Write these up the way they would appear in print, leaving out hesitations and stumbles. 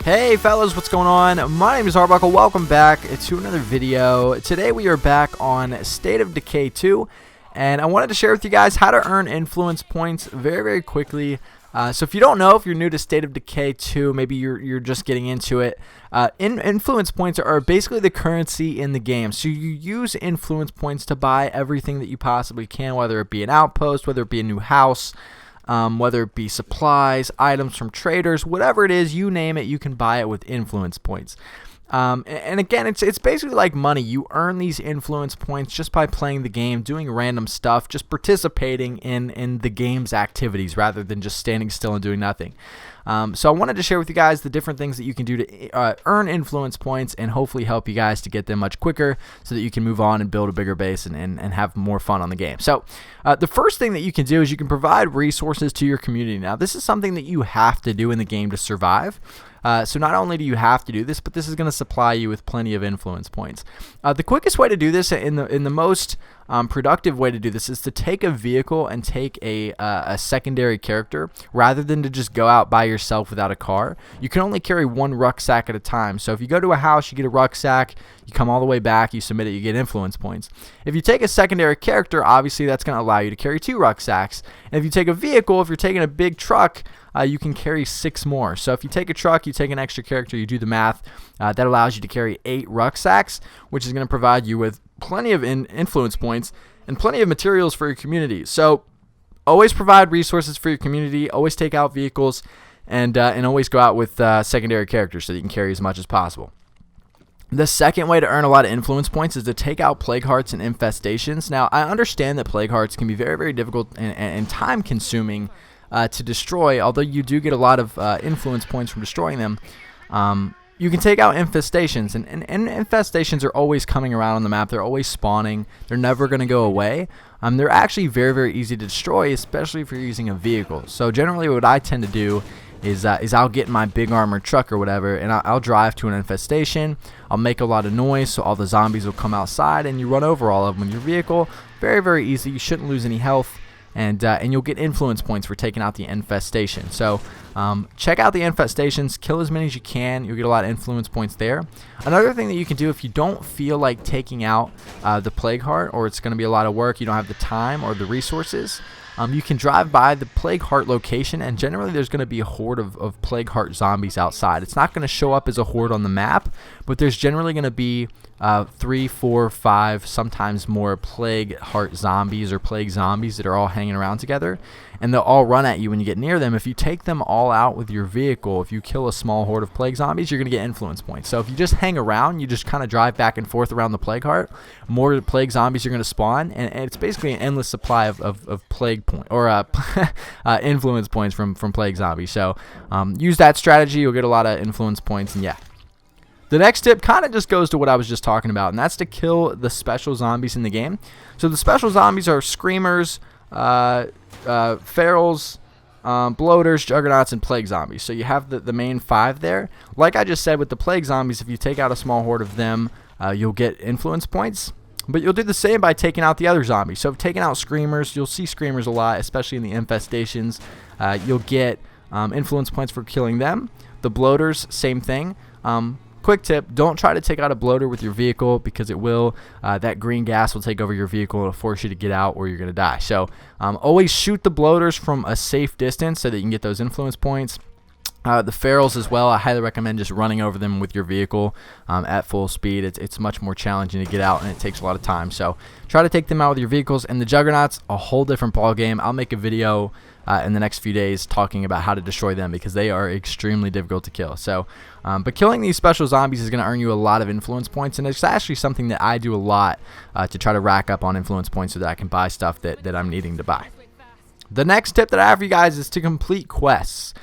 Hey fellas, what's going on? My name is Arbuckle. Welcome back to another video. Today we are back on State of Decay 2, and I wanted to share with you guys how to earn influence points very quickly. So if you don't know, if you're new to State of Decay 2, maybe you're just getting into it, influence points are basically the currency in the game. So you use influence points to buy everything that you possibly can, whether it be an outpost, whether it be a new house, whether it be supplies, items from traders, whatever it is, you name it, you can buy it with influence points. And again, it's basically like money. You earn these influence points just by playing the game, doing random stuff, just participating in the game's activities rather than just standing still and doing nothing. So I wanted to share with you guys the different things that you can do to earn influence points and hopefully help you guys to get them much quicker so that you can move on and build a bigger base and have more fun on the game. So the first thing that you can do is you can provide resources to your community. Now, this is something that you have to do in the game to survive. So not only do you have to do this, but this is going to supply you with plenty of influence points. The quickest way to do this, in the most productive way to do this, is to take a vehicle and take a secondary character rather than to just go out by yourself without a car. You can only carry one rucksack at a time. So if you go to a house, you get a rucksack, you come all the way back, you submit it, you get influence points. If you take a secondary character, obviously that's going to allow you to carry 2 rucksacks. And if you take a vehicle, if you're taking a big truck, you can carry 6 more. So if you take a truck, you take an extra character, you do the math, that allows you to carry 8 rucksacks, which is going to provide you with plenty of influence points and plenty of materials for your community. So always provide resources for your community, always take out vehicles, and always go out with secondary characters so that you can carry as much as possible. The second way to earn a lot of influence points is to take out plague hearts and infestations. Now, I understand that plague hearts can be very difficult and time consuming to destroy, although you do get a lot of influence points from destroying them. You can take out infestations, and infestations are always coming around on the map. They're always spawning. They're never going to go away. They're actually very easy to destroy, especially if you're using a vehicle. So generally what I tend to do is I'll get my big armored truck or whatever, and I'll drive to an infestation. I'll make a lot of noise so all the zombies will come outside, and you run over all of them with your vehicle. Very easy. You shouldn't lose any health. And you'll get influence points for taking out the infestation. So check out the infestations, kill as many as you can. You'll get a lot of influence points there. Another thing that you can do if you don't feel like taking out the plague heart, or it's going to be a lot of work, you don't have the time or the resources, you can drive by the plague heart location, and generally there's going to be a horde of plague heart zombies outside. It's not going to show up as a horde on the map, but there's generally going to be 3, 4, 5, sometimes more plague heart zombies or plague zombies that are all hanging around together, and they'll all run at you when you get near them. If you take them all out with your vehicle, if you kill a small horde of plague zombies, you're going to get influence points. So if you just hang around, you just kind of drive back and forth around the plague heart, more plague zombies are going to spawn, and it's basically an endless supply of plague point or influence points from plague zombies. So use that strategy, you'll get a lot of influence points. And yeah, the next tip kind of just goes to what I was just talking about, and that's to kill the special zombies in the game. So the special zombies are screamers, ferals, bloaters, juggernauts, and plague zombies. So you have the main 5 there. Like I just said with the plague zombies, if you take out a small horde of them, you'll get influence points. But you'll do the same by taking out the other zombies. So if taking out screamers, you'll see screamers a lot, especially in the infestations. You'll get influence points for killing them. The bloaters, same thing. Quick tip, don't try to take out a bloater with your vehicle, because it will, that green gas will take over your vehicle and it'll force you to get out or you're going to die. So always shoot the bloaters from a safe distance so that you can get those influence points. The ferals as well, I highly recommend just running over them with your vehicle at full speed. It's much more challenging to get out, and it takes a lot of time. So try to take them out with your vehicles. And the juggernauts, a whole different ball game. I'll make a video in the next few days talking about how to destroy them, because they are extremely difficult to kill. So but killing these special zombies is going to earn you a lot of influence points, and it's actually something that I do a lot to try to rack up on influence points so that I can buy stuff that I'm needing to buy. The next tip that I have for you guys is to complete quests.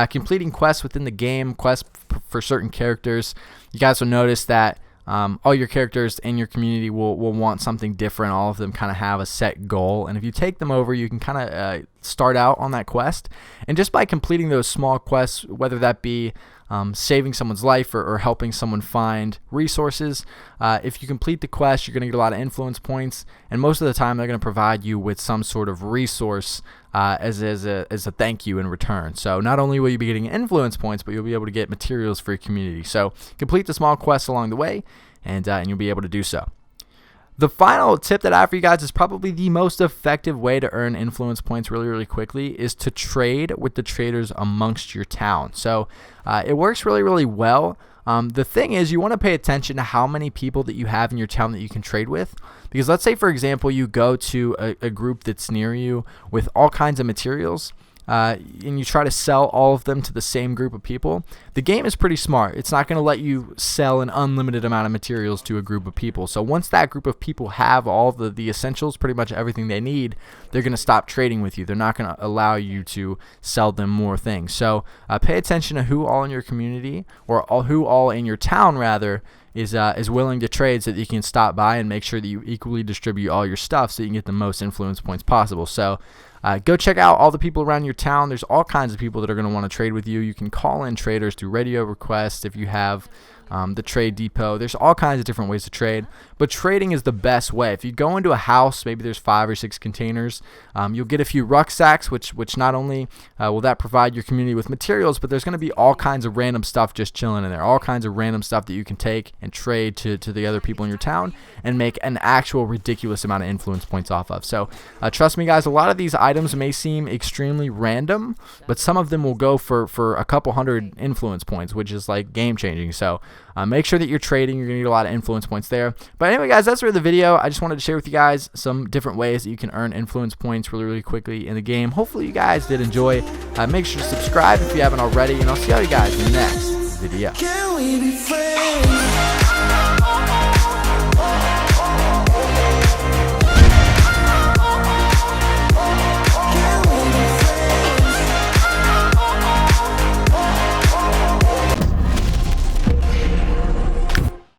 Completing quests within the game, quests for certain characters. You guys will notice that all your characters in your community will want something different. All of them kind of have a set goal, and if you take them over, you can kind of start out on that quest. And just by completing those small quests, whether that be saving someone's life or helping someone find resources. If you complete the quest, you're going to get a lot of influence points, and most of the time they're going to provide you with some sort of resource as a thank you in return. So not only will you be getting influence points, but you'll be able to get materials for your community. So complete the small quests along the way, and you'll be able to do so. The final tip that I have for you guys is probably the most effective way to earn influence points really quickly is to trade with the traders amongst your town. So it works really well. The thing is, you want to pay attention to how many people that you have in your town that you can trade with, because let's say, for example, you go to a group that's near you with all kinds of materials, and you try to sell all of them to the same group of people. The game is pretty smart. It's not going to let you sell an unlimited amount of materials to a group of people. So once that group of people have all the essentials, pretty much everything they need, they're going to stop trading with you. They're not going to allow you to sell them more things. So pay attention to who all in your community, or who all in your town rather, is willing to trade, so that you can stop by and make sure that you equally distribute all your stuff so you can get the most influence points possible. So go check out all the people around your town. There's all kinds of people that are going to want to trade with you. You can call in traders through radio requests if you have the trade depot. There's all kinds of different ways to trade, but trading is the best way. If you go into a house, maybe there's 5 or 6 containers, you'll get a few rucksacks, which not only will that provide your community with materials, but there's going to be all kinds of random stuff just chilling in there, all kinds of random stuff that you can take and trade to the other people in your town and make an actual ridiculous amount of influence points off of. So trust me guys, a lot of these items may seem extremely random, but some of them will go for a couple hundred influence points, which is like game changing. So make sure that you're trading. You're going to get a lot of influence points there. But anyway, guys, that's for the video. I just wanted to share with you guys some different ways that you can earn influence points really quickly in the game. Hopefully you guys did enjoy. Make sure to subscribe if you haven't already, and I'll see all you guys in the next video. Can we be friends?